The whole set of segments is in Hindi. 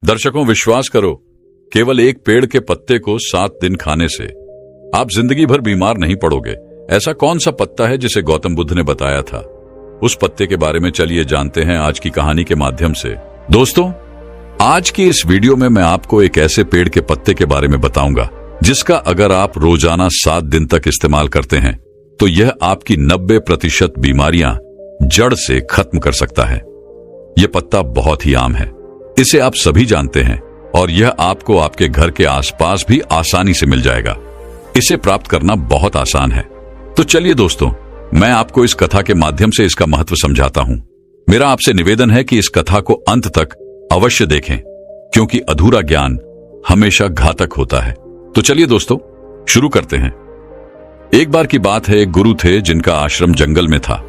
दर्शकों, विश्वास करो, केवल एक पेड़ के पत्ते को 7 दिन खाने से आप जिंदगी भर बीमार नहीं पड़ोगे। ऐसा कौन सा पत्ता है जिसे गौतम बुद्ध ने बताया था? उस पत्ते के बारे में चलिए जानते हैं आज की कहानी के माध्यम से। दोस्तों, आज की इस वीडियो में मैं आपको एक ऐसे पेड़ के पत्ते के बारे में बताऊंगा जिसका अगर आप रोजाना 7 दिन तक इस्तेमाल करते हैं तो यह आपकी 90% बीमारियां जड़ से खत्म कर सकता है। यह पत्ता बहुत ही आम है, इसे आप सभी जानते हैं और यह आपको आपके घर के आसपास भी आसानी से मिल जाएगा। इसे प्राप्त करना बहुत आसान है। तो चलिए दोस्तों, मैं आपको इस कथा के माध्यम से इसका महत्व समझाता हूं। मेरा आपसे निवेदन है कि इस कथा को अंत तक अवश्य देखें, क्योंकि अधूरा ज्ञान हमेशा घातक होता है। तो चलिए दोस्तों, शुरू करते हैं। एक बार की बात है, एक गुरु थे जिनका आश्रम जंगल में था।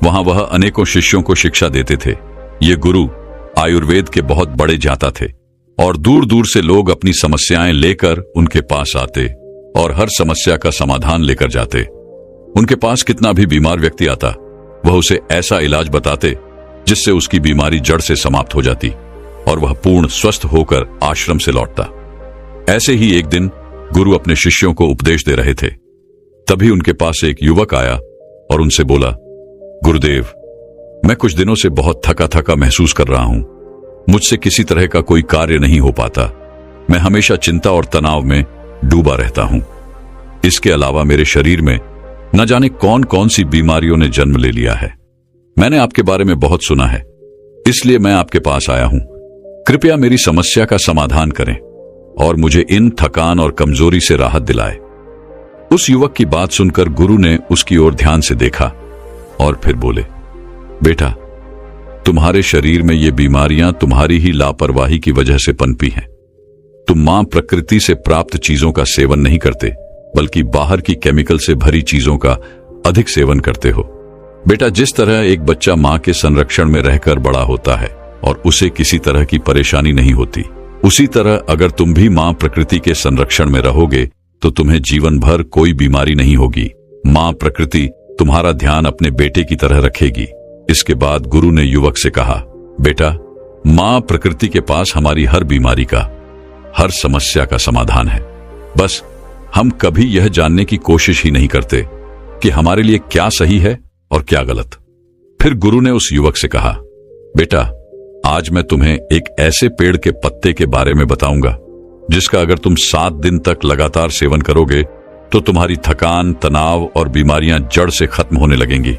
वहां वह अनेकों शिष्यों को शिक्षा देते थे। ये गुरु आयुर्वेद के बहुत बड़े जाता थे और दूर दूर से लोग अपनी समस्याएं लेकर उनके पास आते और हर समस्या का समाधान लेकर जाते। उनके पास कितना भी बीमार व्यक्ति आता, वह उसे ऐसा इलाज बताते जिससे उसकी बीमारी जड़ से समाप्त हो जाती और वह पूर्ण स्वस्थ होकर आश्रम से लौटता। ऐसे ही एक दिन गुरु अपने शिष्यों को उपदेश दे रहे थे। तभी उनके पास एक युवक आया और उनसे बोला, गुरुदेव, मैं कुछ दिनों से बहुत थका थका महसूस कर रहा हूं। मुझसे किसी तरह का कोई कार्य नहीं हो पाता। मैं हमेशा चिंता और तनाव में डूबा रहता हूं। इसके अलावा मेरे शरीर में न जाने कौन कौन सी बीमारियों ने जन्म ले लिया है। मैंने आपके बारे में बहुत सुना है, इसलिए मैं आपके पास आया हूं। कृपया मेरी समस्या का समाधान करें और मुझे इन थकान और कमजोरी से राहत दिलाए। उस युवक की बात सुनकर गुरु ने उसकी ओर ध्यान से देखा और फिर बोले, बेटा, तुम्हारे शरीर में ये बीमारियां तुम्हारी ही लापरवाही की वजह से पनपी हैं। तुम मां प्रकृति से प्राप्त चीजों का सेवन नहीं करते, बल्कि बाहर की केमिकल से भरी चीजों का अधिक सेवन करते हो। बेटा, जिस तरह एक बच्चा मां के संरक्षण में रहकर बड़ा होता है और उसे किसी तरह की परेशानी नहीं होती, उसी तरह अगर तुम भी मां प्रकृति के संरक्षण में रहोगे तो तुम्हें जीवन भर कोई बीमारी नहीं होगी। मां प्रकृति तुम्हारा ध्यान अपने बेटे की तरह रखेगी। इसके बाद गुरु ने युवक से कहा, बेटा, मां प्रकृति के पास हमारी हर बीमारी का, हर समस्या का समाधान है। बस हम कभी यह जानने की कोशिश ही नहीं करते कि हमारे लिए क्या सही है और क्या गलत। फिर गुरु ने उस युवक से कहा, बेटा, आज मैं तुम्हें एक ऐसे पेड़ के पत्ते के बारे में बताऊंगा जिसका अगर तुम 7 दिन तक लगातार सेवन करोगे तो तुम्हारी थकान, तनाव और बीमारियां जड़ से खत्म होने लगेंगी।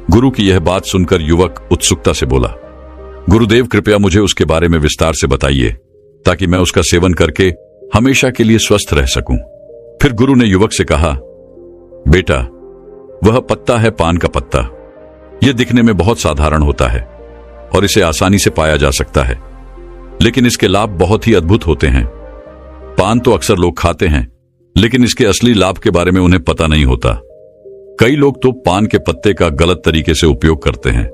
गुरु की यह बात सुनकर युवक उत्सुकता से बोला, गुरुदेव, कृपया मुझे उसके बारे में विस्तार से बताइए ताकि मैं उसका सेवन करके हमेशा के लिए स्वस्थ रह सकूं। फिर गुरु ने युवक से कहा, बेटा, वह पत्ता है पान का पत्ता। यह दिखने में बहुत साधारण होता है और इसे आसानी से पाया जा सकता है, लेकिन इसके लाभ बहुत ही अद्भुत होते हैं। पान तो अक्सर लोग खाते हैं, लेकिन इसके असली लाभ के बारे में उन्हें पता नहीं होता। कई लोग तो पान के पत्ते का गलत तरीके से उपयोग करते हैं,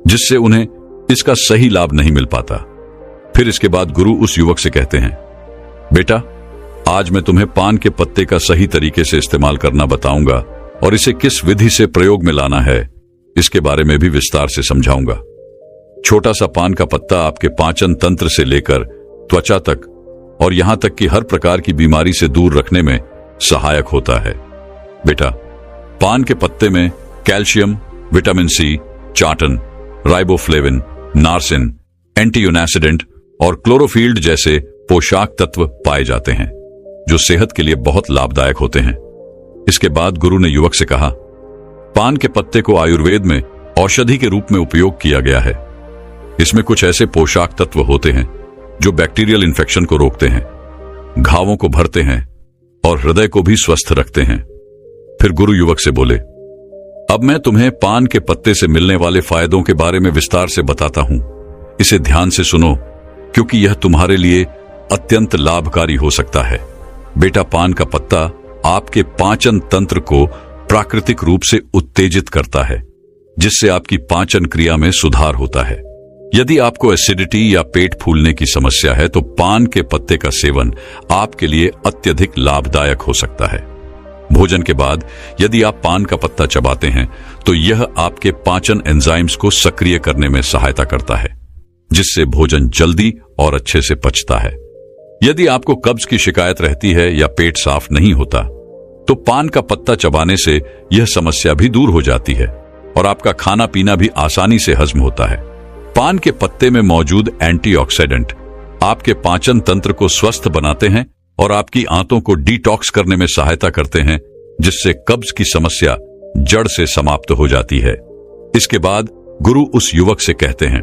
जिससे उन्हें इसका सही लाभ नहीं मिल पाता। फिर इसके बाद गुरु उस युवक से कहते हैं, बेटा, आज मैं तुम्हें पान के पत्ते का सही तरीके से इस्तेमाल करना बताऊंगा और इसे किस विधि से प्रयोग में लाना है इसके बारे में भी विस्तार से समझाऊंगा। छोटा सा पान का पत्ता आपके पाचन तंत्र से लेकर त्वचा तक और यहां तक कि हर प्रकार की बीमारी से दूर रखने में सहायक होता है। बेटा, पान के पत्ते में कैल्शियम, विटामिन सी, चाटन, राइबोफ्लेविन, नार्सिन, एंटीऑक्सीडेंट और क्लोरोफिल्ड जैसे पोषक तत्व पाए जाते हैं जो सेहत के लिए बहुत लाभदायक होते हैं। इसके बाद गुरु ने युवक से कहा, पान के पत्ते को आयुर्वेद में औषधि के रूप में उपयोग किया गया है। इसमें कुछ ऐसे पोषक तत्व होते हैं जो बैक्टीरियल इन्फेक्शन को रोकते हैं, घावों को भरते हैं और हृदय को भी स्वस्थ रखते हैं। फिर गुरु युवक से बोले, अब मैं तुम्हें पान के पत्ते से मिलने वाले फायदों के बारे में विस्तार से बताता हूं। इसे ध्यान से सुनो, क्योंकि यह तुम्हारे लिए अत्यंत लाभकारी हो सकता है। बेटा, पान का पत्ता आपके पाचन तंत्र को प्राकृतिक रूप से उत्तेजित करता है, जिससे आपकी पाचन क्रिया में सुधार होता है। यदि आपको एसिडिटी या पेट फूलने की समस्या है तो पान के पत्ते का सेवन आपके लिए अत्यधिक लाभदायक हो सकता है। भोजन के बाद यदि आप पान का पत्ता चबाते हैं तो यह आपके पाचन एंजाइम्स को सक्रिय करने में सहायता करता है। जिससे भोजन जल्दी और अच्छे से पचता है। यदि आपको कब्ज की शिकायत रहती है या पेट साफ नहीं होता, तो पान का पत्ता चबाने से यह समस्या भी दूर हो जाती है और आपका खाना पीना भी आसानी से हजम होता है। पान के पत्ते में मौजूद एंटीऑक्सीडेंट आपके पाचन तंत्र को स्वस्थ बनाते हैं और आपकी आंतों को डिटॉक्स करने में सहायता करते हैं, जिससे कब्ज की समस्या जड़ से समाप्त हो जाती है। इसके बाद गुरु उस युवक से कहते हैं,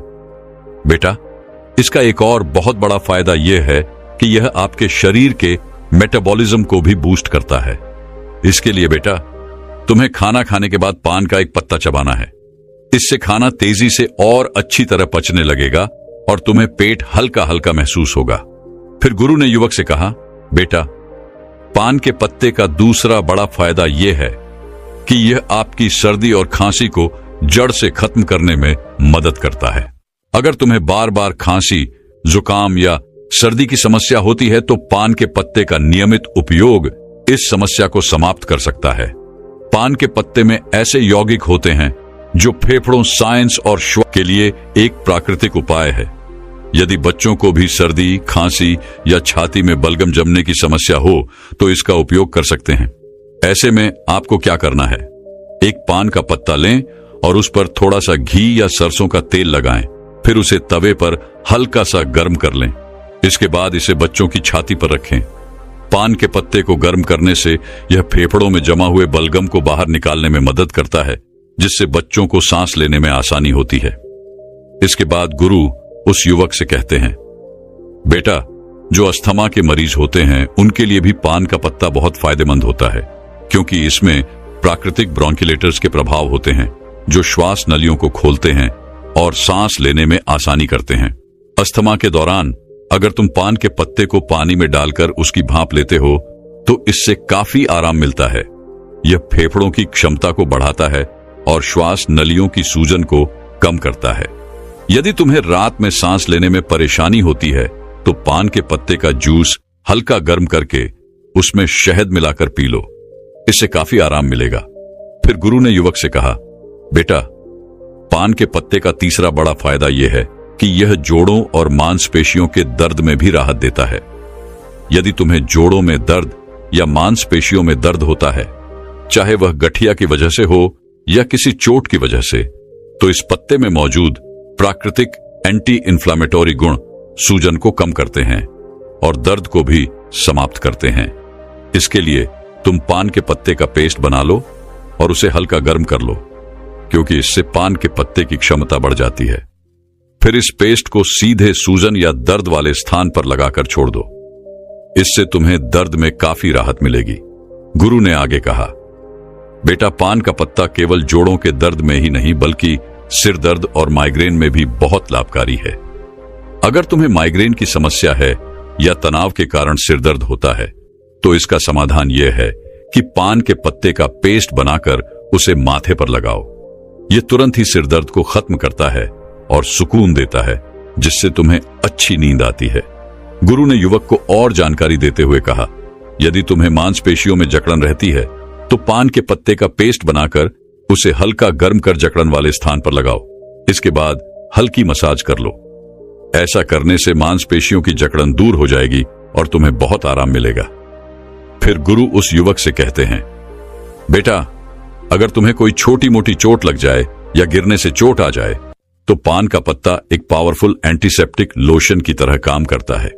बेटा, इसका एक और बहुत बड़ा फायदा यह है कि यह आपके शरीर के मेटाबॉलिज्म को भी बूस्ट करता है। इसके लिए बेटा, तुम्हें खाना खाने के बाद पान का एक पत्ता चबाना है। इससे खाना तेजी से और अच्छी तरह पचने लगेगा और तुम्हें पेट हल्का हल्का महसूस होगा। फिर गुरु ने युवक से कहा, बेटा, पान के पत्ते का दूसरा बड़ा फायदा यह है कि यह आपकी सर्दी और खांसी को जड़ से खत्म करने में मदद करता है। अगर तुम्हें बार बार खांसी, जुकाम या सर्दी की समस्या होती है, तो पान के पत्ते का नियमित उपयोग इस समस्या को समाप्त कर सकता है। पान के पत्ते में ऐसे यौगिक होते हैं जो फेफड़ों, साइंस और श्वास के लिए एक प्राकृतिक उपाय है। यदि बच्चों को भी सर्दी, खांसी या छाती में बलगम जमने की समस्या हो तो इसका उपयोग कर सकते हैं। ऐसे में आपको क्या करना है, एक पान का पत्ता लें और उस पर थोड़ा सा घी या सरसों का तेल लगाएं, फिर उसे तवे पर हल्का सा गर्म कर लें। इसके बाद इसे बच्चों की छाती पर रखें। पान के पत्ते को गर्म करने से यह फेफड़ों में जमा हुए बलगम को बाहर निकालने में मदद करता है, जिससे बच्चों को सांस लेने में आसानी होती है। इसके बाद गुरु उस युवक से कहते हैं, बेटा, जो अस्थमा के मरीज होते हैं उनके लिए भी पान का पत्ता बहुत फायदेमंद होता है, क्योंकि इसमें प्राकृतिक ब्रोंकिलेटर्स के प्रभाव होते हैं जो श्वास नलियों को खोलते हैं और सांस लेने में आसानी करते हैं। अस्थमा के दौरान अगर तुम पान के पत्ते को पानी में डालकर उसकी भाप लेते हो तो इससे काफी आराम मिलता है। यह फेफड़ों की क्षमता को बढ़ाता है और श्वास नलियों की सूजन को कम करता है। यदि तुम्हें रात में सांस लेने में परेशानी होती है तो पान के पत्ते का जूस हल्का गर्म करके उसमें शहद मिलाकर पी लो, इससे काफी आराम मिलेगा। फिर गुरु ने युवक से कहा, बेटा, पान के पत्ते का तीसरा बड़ा फायदा यह है कि यह जोड़ों और मांसपेशियों के दर्द में भी राहत देता है। यदि तुम्हें जोड़ों में दर्द या मांसपेशियों में दर्द होता है, चाहे वह गठिया की वजह से हो या किसी चोट की वजह से, तो इस पत्ते में मौजूद प्राकृतिक एंटी इंफ्लेमेटरी गुण सूजन को कम करते हैं और दर्द को भी समाप्त करते हैं। इसके लिए तुम पान के पत्ते का पेस्ट बना लो और उसे हल्का गर्म कर लो, क्योंकि इससे पान के पत्ते की क्षमता बढ़ जाती है। फिर इस पेस्ट को सीधे सूजन या दर्द वाले स्थान पर लगाकर छोड़ दो। इससे तुम्हें दर्द में काफी राहत मिलेगी। गुरु ने आगे कहा, बेटा, पान का पत्ता केवल जोड़ों के दर्द में ही नहीं बल्कि सिर दर्द और माइग्रेन में भी बहुत लाभकारी है। अगर तुम्हें माइग्रेन की समस्या है या तनाव के कारण सिर दर्द होता है तो इसका समाधान यह है कि पान के पत्ते का पेस्ट बनाकर उसे माथे पर लगाओ। यह तुरंत ही सिर दर्द को खत्म करता है और सुकून देता है, जिससे तुम्हें अच्छी नींद आती है। गुरु ने युवक को और जानकारी देते हुए कहा, यदि तुम्हें मांसपेशियों में जकड़न रहती है तो पान के पत्ते का पेस्ट बनाकर उसे हल्का गर्म कर जकड़न वाले स्थान पर लगाओ। इसके बाद हल्की मसाज कर लो। ऐसा करने से मांसपेशियों की जकड़न दूर हो जाएगी और तुम्हें बहुत आराम मिलेगा। फिर गुरु उस युवक से कहते हैं, बेटा, अगर तुम्हें कोई छोटी मोटी चोट लग जाए या गिरने से चोट आ जाए तो पान का पत्ता एक पावरफुल एंटीसेप्टिक लोशन की तरह काम करता है।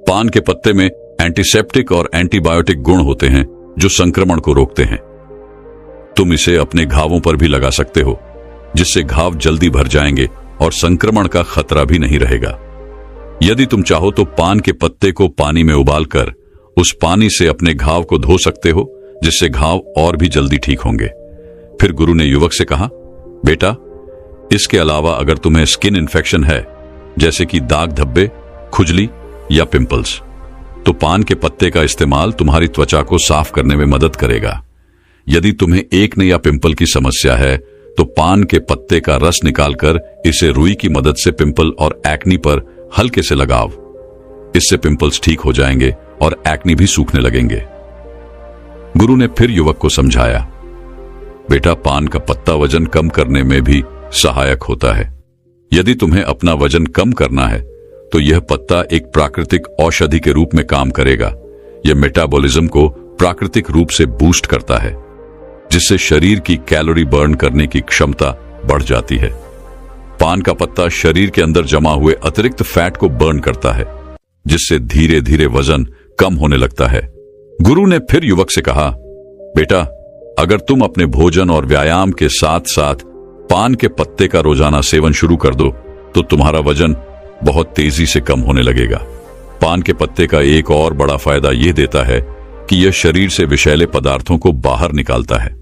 पान के पत्ते में एंटीसेप्टिक और एंटीबायोटिक गुण होते हैं जो संक्रमण को रोकते हैं। तुम इसे अपने घावों पर भी लगा सकते हो, जिससे घाव जल्दी भर जाएंगे और संक्रमण का खतरा भी नहीं रहेगा। यदि तुम चाहो तो पान के पत्ते को पानी में उबालकर उस पानी से अपने घाव को धो सकते हो, जिससे घाव और भी जल्दी ठीक होंगे। फिर गुरु ने युवक से कहा, बेटा, इसके अलावा अगर तुम्हें स्किन इन्फेक्शन है, जैसे कि दाग धब्बे, खुजली या पिंपल्स, तो पान के पत्ते का इस्तेमाल तुम्हारी त्वचा को साफ करने में मदद करेगा। यदि तुम्हें एकने या पिंपल की समस्या है तो पान के पत्ते का रस निकालकर इसे रुई की मदद से पिंपल और एक्नी पर हल्के से लगाओ। इससे पिंपल्स ठीक हो जाएंगे और एक्नी भी सूखने लगेंगे। गुरु ने फिर युवक को समझाया, बेटा, पान का पत्ता वजन कम करने में भी सहायक होता है। यदि तुम्हें अपना वजन कम करना है तो यह पत्ता एक प्राकृतिक औषधि के रूप में काम करेगा। यह मेटाबॉलिज्म को प्राकृतिक रूप से बूस्ट करता है, जिससे शरीर की कैलोरी बर्न करने की क्षमता बढ़ जाती है। पान का पत्ता शरीर के अंदर जमा हुए अतिरिक्त फैट को बर्न करता है, जिससे धीरे धीरे वजन कम होने लगता है। गुरु ने फिर युवक से कहा, बेटा, अगर तुम अपने भोजन और व्यायाम के साथ साथ पान के पत्ते का रोजाना सेवन शुरू कर दो तो तुम्हारा वजन बहुत तेजी से कम होने लगेगा। पान के पत्ते का एक और बड़ा फायदा यह देता है कि यह शरीर से विषैले पदार्थों को बाहर निकालता है।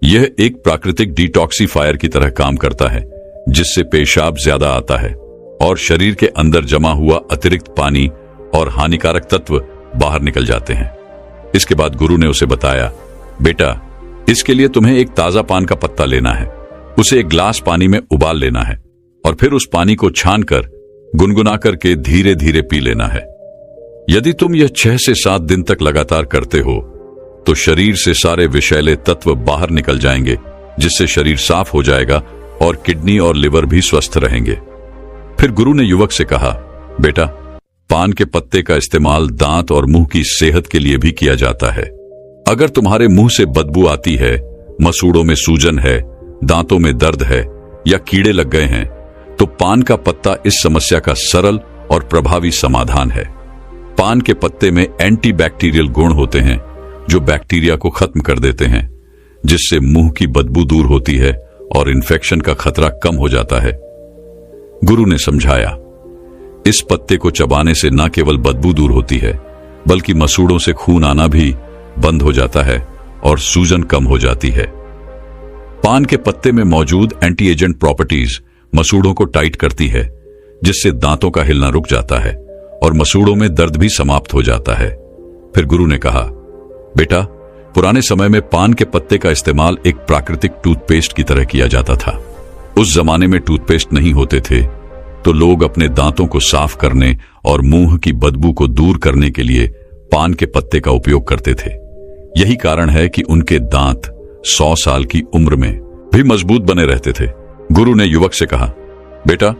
यह एक प्राकृतिक डिटॉक्सिफायर की तरह काम करता है, जिससे पेशाब ज्यादा आता है और शरीर के अंदर जमा हुआ अतिरिक्त पानी और हानिकारक तत्व बाहर निकल जाते हैं। इसके बाद गुरु ने उसे बताया, बेटा, इसके लिए तुम्हें एक ताजा पान का पत्ता लेना है, उसे एक ग्लास पानी में उबाल लेना है और फिर उस पानी को छानकर गुनगुना करके धीरे धीरे पी लेना है। यदि तुम यह 6 से 7 दिन तक लगातार करते हो तो शरीर से सारे विषैले तत्व बाहर निकल जाएंगे, जिससे शरीर साफ हो जाएगा और किडनी और लिवर भी स्वस्थ रहेंगे। फिर गुरु ने युवक से कहा, बेटा, पान के पत्ते का इस्तेमाल दांत और मुंह की सेहत के लिए भी किया जाता है। अगर तुम्हारे मुंह से बदबू आती है, मसूड़ों में सूजन है, दांतों में दर्द है या कीड़े लग गए हैं, तो पान का पत्ता इस समस्या का सरल और प्रभावी समाधान है। पान के पत्ते में एंटीबैक्टीरियल गुण होते हैं जो बैक्टीरिया को खत्म कर देते हैं, जिससे मुंह की बदबू दूर होती है और इन्फेक्शन का खतरा कम हो जाता है। गुरु ने समझाया, इस पत्ते को चबाने से न केवल बदबू दूर होती है, बल्कि मसूड़ों से खून आना भी बंद हो जाता है और सूजन कम हो जाती है। पान के पत्ते में मौजूद एंटी एजेंट प्रॉपर्टीज मसूड़ों को टाइट करती है, जिससे दांतों का हिलना रुक जाता है और मसूड़ों में दर्द भी समाप्त हो जाता है। फिर गुरु ने कहा, बेटा, पुराने समय में पान के पत्ते का इस्तेमाल एक प्राकृतिक टूथपेस्ट की तरह किया जाता था। उस जमाने में टूथपेस्ट नहीं होते थे, तो लोग अपने दांतों को साफ करने और मुंह की बदबू को दूर करने के लिए पान के पत्ते का उपयोग करते थे। यही कारण है कि उनके दांत 100 साल की उम्र में भी मजबूत बने रहते थे। गुरु ने युवक से कहा, बेटा,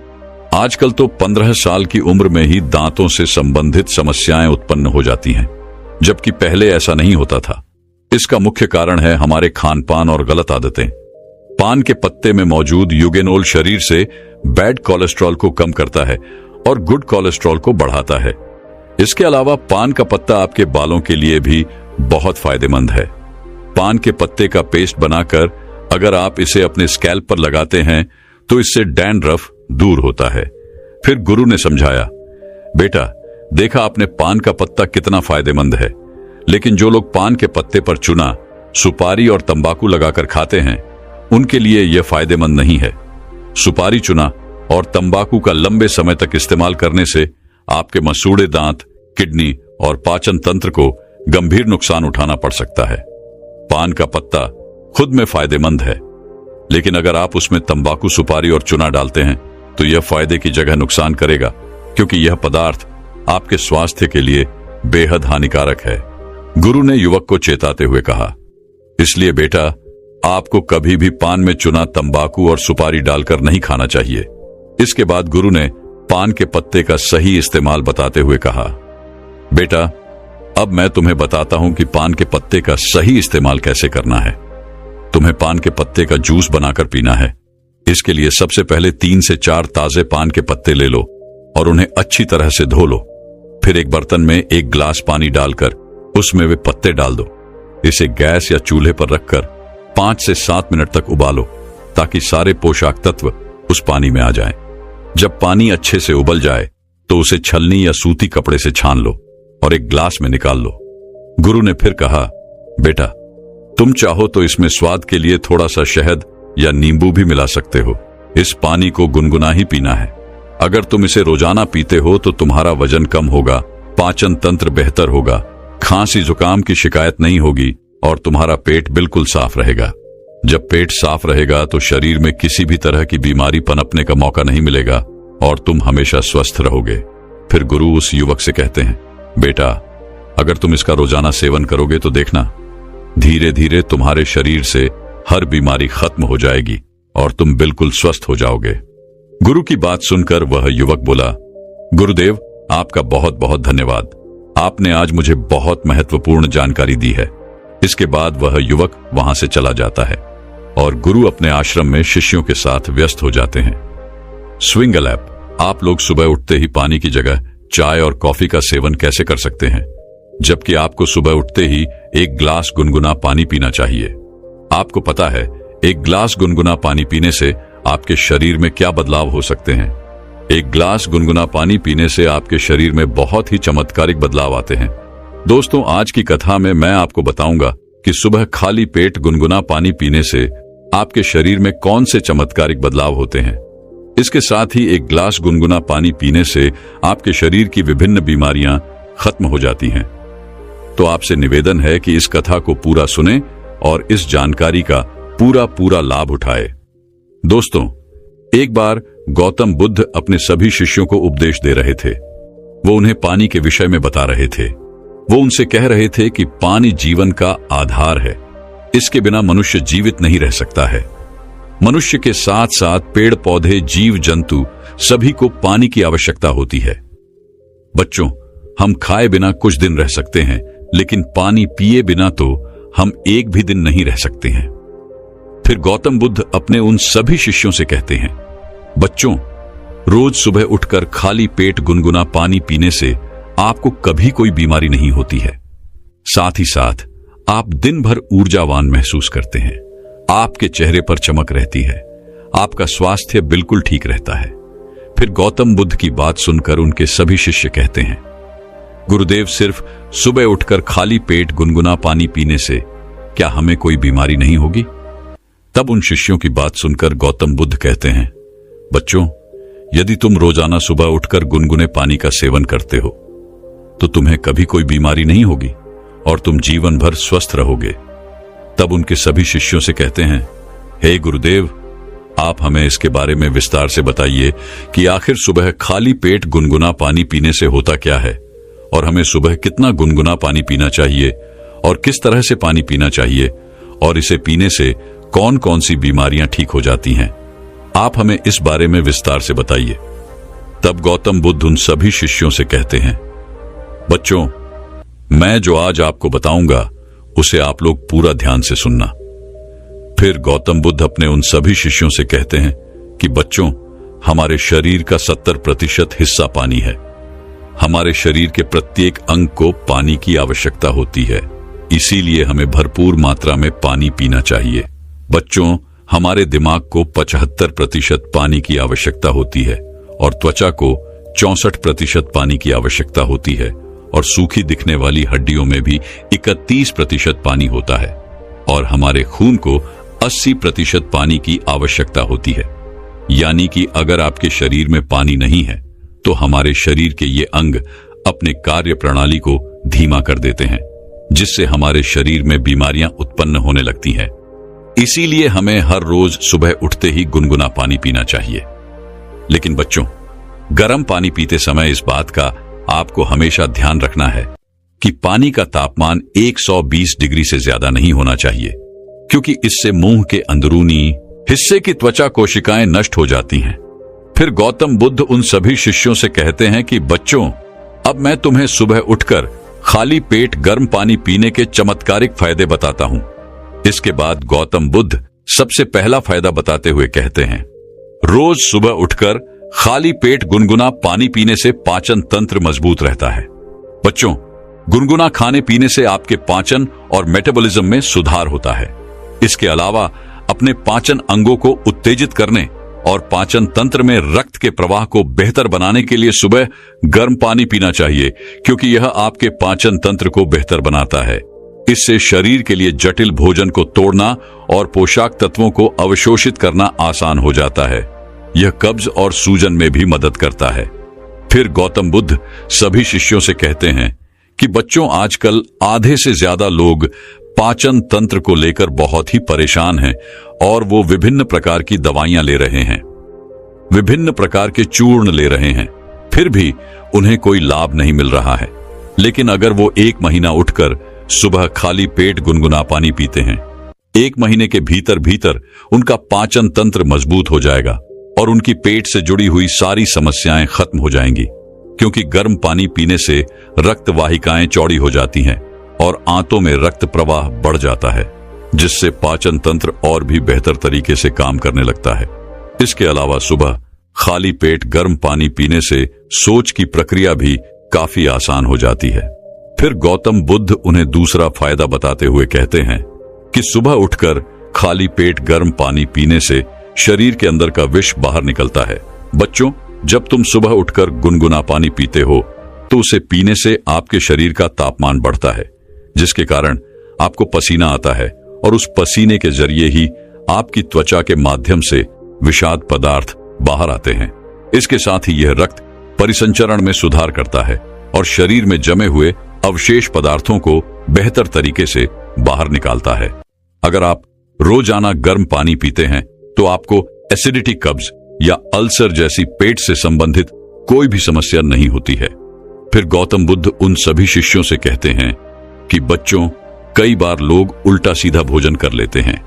आजकल तो 15 साल की उम्र में ही दांतों से संबंधित समस्याएं उत्पन्न हो जाती हैं, जबकि पहले ऐसा नहीं होता था। इसका मुख्य कारण है हमारे खान पान और गलत आदतें। पान के पत्ते में मौजूद यूगेनोल शरीर से बैड कोलेस्ट्रॉल को कम करता है और गुड कोलेस्ट्रॉल को बढ़ाता है। इसके अलावा पान का पत्ता आपके बालों के लिए भी बहुत फायदेमंद है। पान के पत्ते का पेस्ट बनाकर अगर आप इसे अपने स्कैल्प पर लगाते हैं तो इससे डैंड्रफ दूर होता है। फिर गुरु ने समझाया, बेटा, देखा आपने पान का पत्ता कितना फायदेमंद है, लेकिन जो लोग पान के पत्ते पर चूना, सुपारी और तंबाकू लगाकर खाते हैं, उनके लिए यह फायदेमंद नहीं है। सुपारी, चूना और तंबाकू का लंबे समय तक इस्तेमाल करने से आपके मसूड़े दांत, किडनी और पाचन तंत्र को गंभीर नुकसान उठाना पड़ सकता है। पान का पत्ता खुद में फायदेमंद है, लेकिन अगर आप उसमें तंबाकू, सुपारी और चूना डालते हैं तो यह फायदे की जगह नुकसान करेगा, क्योंकि यह पदार्थ आपके स्वास्थ्य के लिए बेहद हानिकारक है। गुरु ने युवक को चेताते हुए कहा, इसलिए बेटा, आपको कभी भी पान में चूना, तंबाकू और सुपारी डालकर नहीं खाना चाहिए। इसके बाद गुरु ने पान के पत्ते का सही इस्तेमाल बताते हुए कहा, बेटा, अब मैं तुम्हें बताता हूं कि पान के पत्ते का सही इस्तेमाल कैसे करना है। तुम्हें पान के पत्ते का जूस बनाकर पीना है। इसके लिए सबसे पहले 3 से 4 ताजे पान के पत्ते ले लो और उन्हें अच्छी तरह से धो लो। फिर एक बर्तन में 1 गिलास पानी डालकर उसमें वे पत्ते डाल दो। इसे गैस या चूल्हे पर रखकर 5 से 7 मिनट तक उबालो, ताकि सारे पोषक तत्व उस पानी में आ जाएं। जब पानी अच्छे से उबल जाए तो उसे छलनी या सूती कपड़े से छान लो और एक ग्लास में निकाल लो। गुरु ने फिर कहा, बेटा, तुम चाहो तो इसमें स्वाद के लिए थोड़ा सा शहद या नींबू भी मिला सकते हो। इस पानी को गुनगुना ही पीना है। अगर तुम इसे रोजाना पीते हो तो तुम्हारा वजन कम होगा, पाचन तंत्र बेहतर होगा, खांसी जुकाम की शिकायत नहीं होगी और तुम्हारा पेट बिल्कुल साफ रहेगा। जब पेट साफ रहेगा तो शरीर में किसी भी तरह की बीमारी पनपने का मौका नहीं मिलेगा और तुम हमेशा स्वस्थ रहोगे। फिर गुरु उस युवक से कहते हैं, बेटा, अगर तुम इसका रोजाना सेवन करोगे तो देखना, धीरे धीरे तुम्हारे शरीर से हर बीमारी खत्म हो जाएगी और तुम बिल्कुल स्वस्थ हो जाओगे। गुरु की बात सुनकर वह युवक बोला, गुरुदेव, आपका बहुत बहुत धन्यवाद। आपने आज मुझे बहुत महत्वपूर्ण जानकारी दी है। इसके बाद वह युवक वहां से चला जाता है और गुरु अपने आश्रम में शिष्यों के साथ व्यस्त हो जाते हैं। स्विंगल ऐप, आप लोग सुबह उठते ही पानी की जगह चाय और कॉफी का सेवन कैसे कर सकते हैं, जबकि आपको सुबह उठते ही एक ग्लास गुनगुना पानी पीना चाहिए। आपको पता है एक ग्लास गुनगुना पानी पीने से आपके शरीर में क्या बदलाव हो सकते हैं। एक ग्लास गुनगुना पानी पीने से आपके शरीर में बहुत ही चमत्कारिक बदलाव आते हैं। दोस्तों, आज की कथा में मैं आपको बताऊंगा कि सुबह खाली पेट गुनगुना पानी पीने से आपके शरीर में कौन से चमत्कारिक बदलाव होते हैं। इसके साथ ही एक ग्लास गुनगुना पानी पीने से आपके शरीर की विभिन्न बीमारियां खत्म हो जाती हैं। तो आपसे निवेदन है कि इस कथा को पूरा सुनें और इस जानकारी का पूरा लाभ उठाएं। दोस्तों, एक बार गौतम बुद्ध अपने सभी शिष्यों को उपदेश दे रहे थे। वो उन्हें पानी के विषय में बता रहे थे। वो उनसे कह रहे थे कि पानी जीवन का आधार है। इसके बिना मनुष्य जीवित नहीं रह सकता है। मनुष्य के साथ साथ पेड़ पौधे, जीव जंतु सभी को पानी की आवश्यकता होती है। बच्चों, हम खाए बिना कुछ दिन रह सकते हैं, लेकिन पानी पिए बिना तो हम एक भी दिन नहीं रह सकते हैं। फिर गौतम बुद्ध अपने उन सभी शिष्यों से कहते हैं, बच्चों, रोज सुबह उठकर खाली पेट गुनगुना पानी पीने से आपको कभी कोई बीमारी नहीं होती है। साथ ही साथ आप दिन भर ऊर्जावान महसूस करते हैं। आपके चेहरे पर चमक रहती है। आपका स्वास्थ्य बिल्कुल ठीक रहता है। फिर गौतम बुद्ध की बात सुनकर उनके सभी शिष्य कहते हैं, गुरुदेव, सिर्फ सुबह उठकर खाली पेट गुनगुना पानी पीने से क्या हमें कोई बीमारी नहीं होगी? तब उन शिष्यों की बात सुनकर गौतम बुद्ध कहते हैं, बच्चों, यदि तुम रोजाना सुबह उठकर गुनगुने पानी का सेवन करते हो तो तुम्हें कभी कोई बीमारी नहीं होगी और तुम जीवन भर स्वस्थ रहोगे। तब उनके सभी शिष्यों से कहते हैं, हे गुरुदेव, आप हमें इसके बारे में विस्तार से बताइए कि आखिर सुबह खाली पेट गुनगुना पानी पीने से होता क्या है और हमें सुबह कितना गुनगुना पानी पीना चाहिए और किस तरह से पानी पीना चाहिए और इसे पीने से कौन कौन सी बीमारियां ठीक हो जाती हैं। आप हमें इस बारे में विस्तार से बताइए। तब गौतम बुद्ध उन सभी शिष्यों से कहते हैं, बच्चों, मैं जो आज आपको बताऊंगा उसे आप लोग पूरा ध्यान से सुनना। फिर गौतम बुद्ध अपने उन सभी शिष्यों से कहते हैं कि बच्चों, हमारे शरीर का 70% हिस्सा पानी है। हमारे शरीर के प्रत्येक अंग को पानी की आवश्यकता होती है, इसीलिए हमें भरपूर मात्रा में पानी पीना चाहिए। बच्चों, हमारे दिमाग को 75% पानी की आवश्यकता होती है और त्वचा को 64% पानी की आवश्यकता होती है और सूखी दिखने वाली हड्डियों में भी 31% पानी होता है और हमारे खून को 80% पानी की आवश्यकता होती है। यानी कि अगर आपके शरीर में पानी नहीं है तो हमारे शरीर के ये अंग अपने कार्य प्रणाली को धीमा कर देते हैं, जिससे हमारे शरीर में बीमारियां उत्पन्न होने लगती हैं। इसीलिए हमें हर रोज सुबह उठते ही गुनगुना पानी पीना चाहिए। लेकिन बच्चों, गर्म पानी पीते समय इस बात का आपको हमेशा ध्यान रखना है कि पानी का तापमान 120 डिग्री से ज्यादा नहीं होना चाहिए, क्योंकि इससे मुंह के अंदरूनी हिस्से की त्वचा कोशिकाएं नष्ट हो जाती हैं। फिर गौतम बुद्ध उन सभी शिष्यों से कहते हैं कि बच्चों, अब मैं तुम्हें सुबह उठकर खाली पेट गर्म पानी पीने के चमत्कारिक फायदे बताता हूं। इसके बाद गौतम बुद्ध सबसे पहला फायदा बताते हुए कहते हैं, रोज सुबह उठकर खाली पेट गुनगुना पानी पीने से पाचन तंत्र मजबूत रहता है। बच्चों, गुनगुना खाने पीने से आपके पाचन और मेटाबॉलिज्म में सुधार होता है। इसके अलावा अपने पाचन अंगों को उत्तेजित करने और पाचन तंत्र में रक्त के प्रवाह को बेहतर बनाने के लिए सुबह गर्म पानी पीना चाहिए, क्योंकि यह आपके पाचन तंत्र को बेहतर बनाता है। इससे शरीर के लिए जटिल भोजन को तोड़ना और पोषक तत्वों को अवशोषित करना आसान हो जाता है। यह कब्ज और सूजन में भी मदद करता है। फिर गौतम बुद्ध सभी शिष्यों से कहते हैं कि बच्चों, आजकल आधे से ज्यादा लोग पाचन तंत्र को लेकर बहुत ही परेशान हैं और वो विभिन्न प्रकार की दवाइयां ले रहे हैं, विभिन्न प्रकार के चूर्ण ले रहे हैं, फिर भी उन्हें कोई लाभ नहीं मिल रहा है। लेकिन अगर वो 1 महीना उठकर सुबह खाली पेट गुनगुना पानी पीते हैं, 1 महीने के भीतर भीतर उनका पाचन तंत्र मजबूत हो जाएगा और उनकी पेट से जुड़ी हुई सारी समस्याएं खत्म हो जाएंगी, क्योंकि गर्म पानी पीने से रक्त वाहिकाएं चौड़ी हो जाती हैं और आंतों में रक्त प्रवाह बढ़ जाता है, जिससे पाचन तंत्र और भी बेहतर तरीके से काम करने लगता है। इसके अलावा सुबह खाली पेट गर्म पानी पीने से सोच की प्रक्रिया भी काफी आसान हो जाती है। फिर गौतम बुद्ध उन्हें दूसरा फायदा बताते हुए कहते हैं कि सुबह उठकर खाली पेट गर्म पानी पीने से शरीर के अंदर का विष बाहर निकलता है। बच्चों, जब तुम सुबह उठकर गुनगुना पानी पीते हो तो उसे पीने से आपके शरीर का तापमान बढ़ता है, जिसके कारण आपको पसीना आता है और उस पसीने के जरिए ही आपकी त्वचा के माध्यम से विषाक्त पदार्थ बाहर आते हैं। इसके साथ ही यह रक्त परिसंचरण में सुधार करता है और शरीर में जमे हुए अवशेष पदार्थों को बेहतर तरीके से बाहर निकालता है। अगर आप रोजाना गर्म पानी पीते हैं तो आपको एसिडिटी, कब्ज या अल्सर जैसी पेट से संबंधित कोई भी समस्या नहीं होती है। फिर गौतम बुद्ध उन सभी शिष्यों से कहते हैं कि बच्चों, कई बार लोग उल्टा सीधा भोजन कर लेते हैं,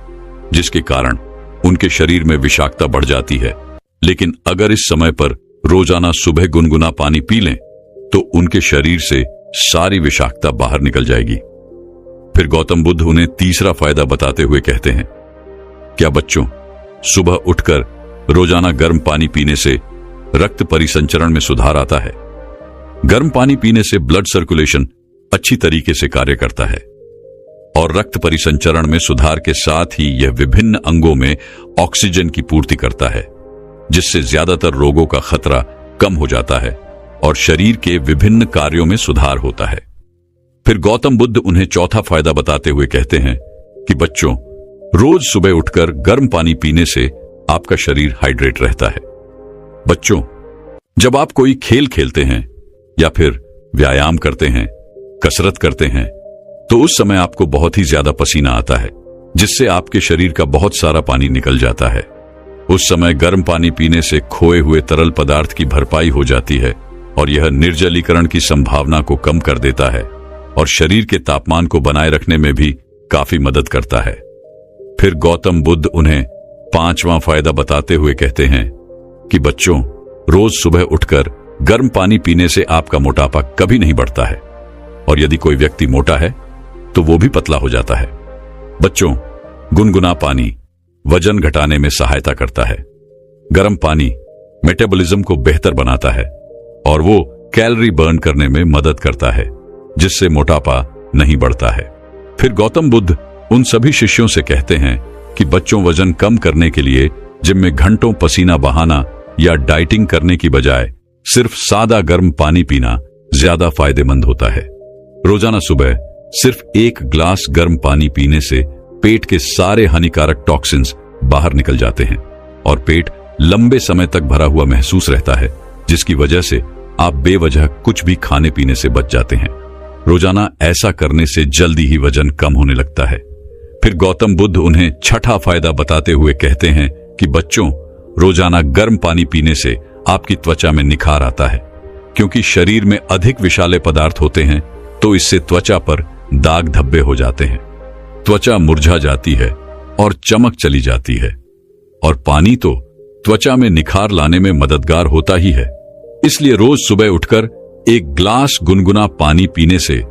जिसके कारण उनके शरीर में विषाक्तता बढ़ जाती है। लेकिन अगर इस समय पर रोजाना सुबह गुनगुना पानी पी लें तो उनके शरीर से सारी विषाक्तता बाहर निकल जाएगी। फिर गौतम बुद्ध उन्हें तीसरा फायदा बताते हुए कहते हैं, क्या बच्चों, सुबह उठकर रोजाना गर्म पानी पीने से रक्त परिसंचरण में सुधार आता है। गर्म पानी पीने से ब्लड सर्कुलेशन अच्छी तरीके से कार्य करता है और रक्त परिसंचरण में सुधार के साथ ही यह विभिन्न अंगों में ऑक्सीजन की पूर्ति करता है, जिससे ज्यादातर रोगों का खतरा कम हो जाता है और शरीर के विभिन्न कार्यों में सुधार होता है। फिर गौतम बुद्ध उन्हें चौथा फायदा बताते हुए कहते हैं कि बच्चों, रोज सुबह उठकर गर्म पानी पीने से आपका शरीर हाइड्रेट रहता है। बच्चों, जब आप कोई खेल खेलते हैं या फिर व्यायाम करते हैं, कसरत करते हैं, तो उस समय आपको बहुत ही ज्यादा पसीना आता है, जिससे आपके शरीर का बहुत सारा पानी निकल जाता है। उस समय गर्म पानी पीने से खोए हुए तरल पदार्थ की भरपाई हो जाती है और यह निर्जलीकरण की संभावना को कम कर देता है और शरीर के तापमान को बनाए रखने में भी काफी मदद करता है। फिर गौतम बुद्ध उन्हें पांचवां फायदा बताते हुए कहते हैं कि बच्चों, रोज सुबह उठकर गर्म पानी पीने से आपका मोटापा कभी नहीं बढ़ता है और यदि कोई व्यक्ति मोटा है तो वो भी पतला हो जाता है। बच्चों, गुनगुना पानी वजन घटाने में सहायता करता है। गर्म पानी मेटाबॉलिज्म को बेहतर बनाता है और वो कैलोरी बर्न करने में मदद करता है, जिससे मोटापा नहीं बढ़ता है। फिर गौतम बुद्ध उन सभी शिष्यों से कहते हैं कि बच्चों, वजन कम करने के लिए जिम में घंटों पसीना बहाना या डाइटिंग करने की बजाय सिर्फ सादा गर्म पानी पीना ज्यादा फायदेमंद होता है। रोजाना सुबह सिर्फ 1 ग्लास गर्म पानी पीने से पेट के सारे हानिकारक टॉक्सिन्स बाहर निकल जाते हैं और पेट लंबे समय तक भरा हुआ महसूस रहता है, जिसकी वजह से आप बेवजह कुछ भी खाने पीने से बच जाते हैं। रोजाना ऐसा करने से जल्दी ही वजन कम होने लगता है। फिर गौतम बुद्ध उन्हें छठा फायदा बताते हुए कहते हैं कि बच्चों, रोजाना गर्म पानी पीने से आपकी त्वचा में निखार आता है, क्योंकि शरीर में अधिक विषैले पदार्थ होते हैं तो इससे त्वचा पर दाग धब्बे हो जाते हैं, त्वचा मुरझा जाती है और चमक चली जाती है। और पानी तो त्वचा में निखार लाने में मददगार होता ही है। इसलिए रोज सुबह उठकर 1 ग्लास गुनगुना पानी पीने से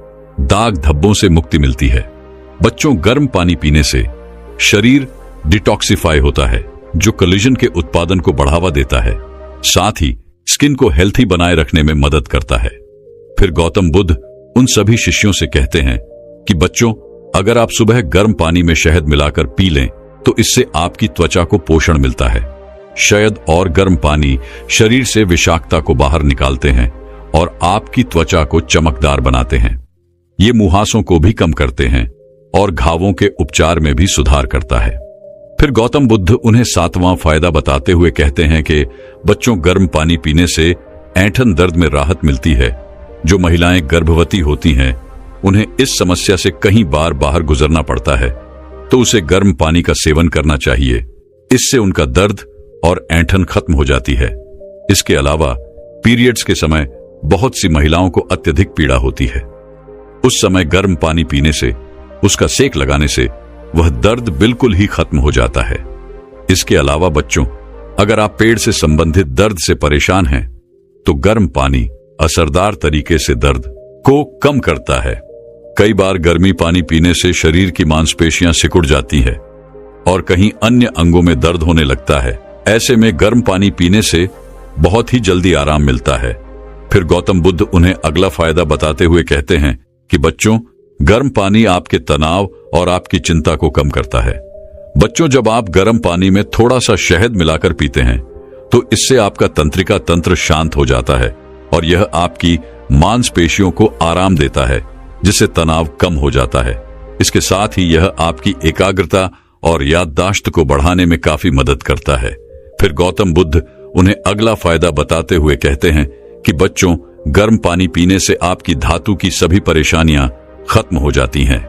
दाग धब्बों से मुक्ति मिलती है। बच्चों, गर्म पानी पीने से शरीर डिटॉक्सिफाई होता है, जो कोलेजन के उत्पादन को बढ़ावा देता है, साथ ही स्किन को हेल्थी बनाए रखने में मदद करता है। फिर गौतम बुद्ध उन सभी शिष्यों से कहते हैं कि बच्चों, अगर आप सुबह गर्म पानी में शहद मिलाकर पी लें तो इससे आपकी त्वचा को पोषण मिलता है। शहद और गर्म पानी शरीर से विषाक्तता को बाहर निकालते हैं और आपकी त्वचा को चमकदार बनाते हैं। ये मुहासों को भी कम करते हैं और घावों के उपचार में भी सुधार करता है। फिर गौतम बुद्ध उन्हें 7वां फायदा बताते हुए कहते हैं कि बच्चों, गर्म पानी पीने से ऐंठन दर्द में राहत मिलती है। जो महिलाएं गर्भवती होती हैं उन्हें इस समस्या से कई बार बाहर गुजरना पड़ता है, तो उसे गर्म पानी का सेवन करना चाहिए। इससे उनका दर्द और ऐंठन खत्म हो जाती है। इसके अलावा पीरियड्स के समय बहुत सी महिलाओं को अत्यधिक पीड़ा होती है। उस समय गर्म पानी पीने से, उसका सेक लगाने से वह दर्द बिल्कुल ही खत्म हो जाता है। इसके अलावा बच्चों, अगर आप पेट से संबंधित दर्द से परेशान हैं, तो गर्म पानी असरदार तरीके से दर्द को कम करता है। कई बार गर्मी पानी पीने से शरीर की मांसपेशियां सिकुड़ जाती है और कहीं अन्य अंगों में दर्द होने लगता है। ऐसे में गर्म पानी पीने से बहुत ही जल्दी आराम मिलता है। फिर गौतम बुद्ध उन्हें अगला फायदा बताते हुए कहते हैं कि बच्चों, गर्म पानी आपके तनाव और आपकी चिंता को कम करता है। बच्चों, जब आप गर्म पानी में थोड़ा सा शहद मिलाकर पीते हैं तो इससे आपका तंत्रिका तंत्र शांत हो जाता है और यह आपकी मांसपेशियों को आराम देता है, जिससे तनाव कम हो जाता है। इसके साथ ही यह आपकी एकाग्रता और याददाश्त को बढ़ाने में काफी मदद करता है। फिर गौतम बुद्ध उन्हें अगला फायदा बताते हुए कहते हैं कि बच्चों, गर्म पानी पीने से आपकी धातु की सभी परेशानियां खत्म हो जाती हैं।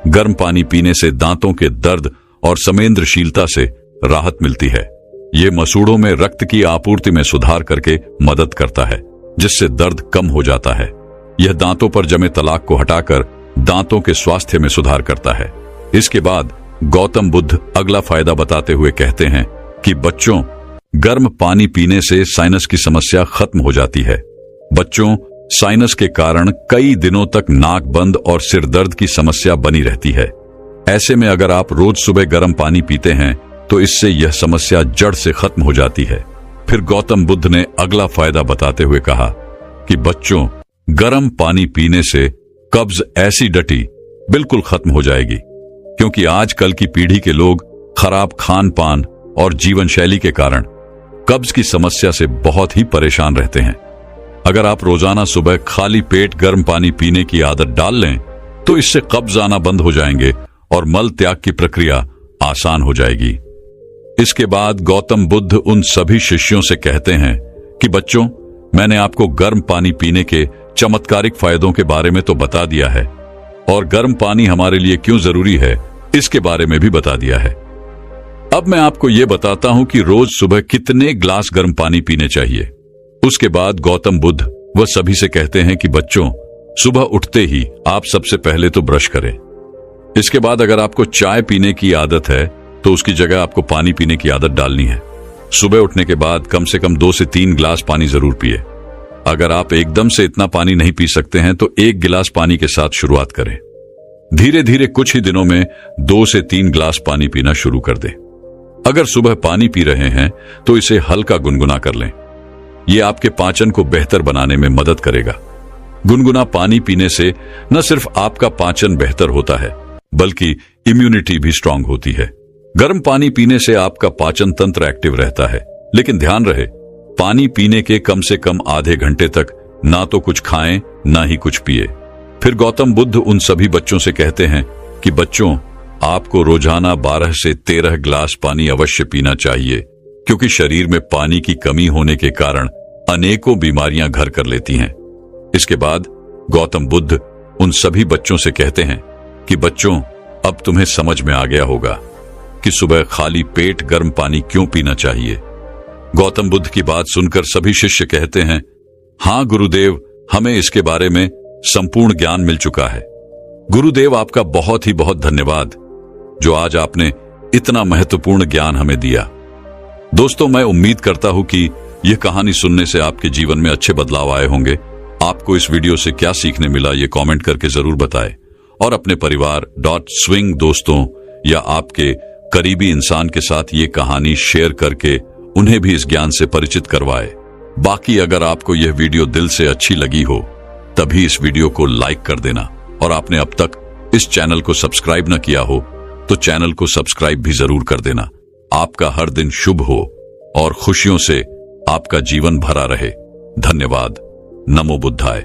गर्म पानी पीने से दांतों के दर्द और संवेदनशीलता से राहत मिलती है। ये मसूड़ों में रक्त की आपूर्ति में सुधार करके मदद करता है, जिससे दर्द कम हो जाता है। यह दांतों पर जमे तलाक को हटाकर दांतों के स्वास्थ्य में सुधार करता है। इसके बाद गौतम बुद्ध अगला फायदा बताते हुए कहते हैं कि बच्चों, गर्म पानी पीने से साइनस की समस्या खत्म हो जाती है। बच्चों, साइनस के कारण कई दिनों तक नाक बंद और सिर दर्द की समस्या बनी रहती है। ऐसे में अगर आप रोज सुबह गर्म पानी पीते हैं तो इससे यह समस्या जड़ से खत्म हो जाती है। फिर गौतम बुद्ध ने अगला फायदा बताते हुए कहा कि बच्चों, गर्म पानी पीने से कब्ज, एसिडिटी बिल्कुल खत्म हो जाएगी, क्योंकि आजकल की पीढ़ी के लोग खराब खान पान और जीवन शैली के कारण कब्ज की समस्या से बहुत ही परेशान रहते हैं। अगर आप रोजाना सुबह खाली पेट गर्म पानी पीने की आदत डाल लें तो इससे कब्ज आना बंद हो जाएंगे और मल त्याग की प्रक्रिया आसान हो जाएगी। इसके बाद गौतम बुद्ध उन सभी शिष्यों से कहते हैं कि बच्चों, मैंने आपको गर्म पानी पीने के चमत्कारिक फायदों के बारे में तो बता दिया है और गर्म पानी हमारे लिए क्यों जरूरी है इसके बारे में भी बता दिया है। अब मैं आपको यह बताता हूं कि रोज सुबह कितने ग्लास गर्म पानी पीने चाहिए। उसके बाद गौतम बुद्ध वह सभी से कहते हैं कि बच्चों, सुबह उठते ही आप सबसे पहले तो ब्रश करें। इसके बाद अगर आपको चाय पीने की आदत है तो उसकी जगह आपको पानी पीने की आदत डालनी है। सुबह उठने के बाद कम से कम 2 से 3 गिलास पानी जरूर पिए। अगर आप एकदम से इतना पानी नहीं पी सकते हैं तो 1 गिलास पानी के साथ शुरुआत करें। धीरे धीरे कुछ ही दिनों में 2 से 3 गिलास पानी पीना शुरू कर दें। अगर सुबह पानी पी रहे हैं तो इसे हल्का गुनगुना कर लें। यह आपके पाचन को बेहतर बनाने में मदद करेगा। गुनगुना पानी पीने से न सिर्फ आपका पाचन बेहतर होता है, बल्कि इम्यूनिटी भी स्ट्रांग होती है। गर्म पानी पीने से आपका पाचन तंत्र एक्टिव रहता है, लेकिन ध्यान रहे, पानी पीने के कम से कम आधे घंटे तक ना तो कुछ खाएं ना ही कुछ पिए। फिर गौतम बुद्ध उन सभी बच्चों से कहते हैं कि बच्चों, आपको रोजाना 12 से 13 गिलास पानी अवश्य पीना चाहिए, क्योंकि शरीर में पानी की कमी होने के कारण अनेकों बीमारियां घर कर लेती हैं। इसके बाद गौतम बुद्ध उन सभी बच्चों से कहते हैं कि बच्चों, अब तुम्हें समझ में आ गया होगा कि सुबह खाली पेट गर्म पानी क्यों पीना चाहिए। गौतम बुद्ध की बात सुनकर सभी शिष्य कहते हैं, हाँ गुरुदेव, हमें इसके बारे में संपूर्ण ज्ञान मिल चुका है। गुरुदेव, आपका बहुत ही बहुत धन्यवाद, जो आज आपने इतना महत्वपूर्ण ज्ञान हमें दिया। दोस्तों, मैं उम्मीद करता हूं कि यह कहानी सुनने से आपके जीवन में अच्छे बदलाव आए होंगे। आपको इस वीडियो से क्या सीखने मिला ये कमेंट करके जरूर बताएं और अपने परिवार .swing दोस्तों या आपके करीबी इंसान के साथ ये कहानी शेयर करके उन्हें भी इस ज्ञान से परिचित करवाएं। बाकी अगर आपको यह वीडियो दिल से अच्छी लगी हो तभी इस वीडियो को लाइक कर देना, और आपने अब तक इस चैनल को सब्सक्राइब न किया हो तो चैनल को सब्सक्राइब भी जरूर कर देना। आपका हर दिन शुभ हो और खुशियों से आपका जीवन भरा रहे। धन्यवाद। नमो बुद्धाय।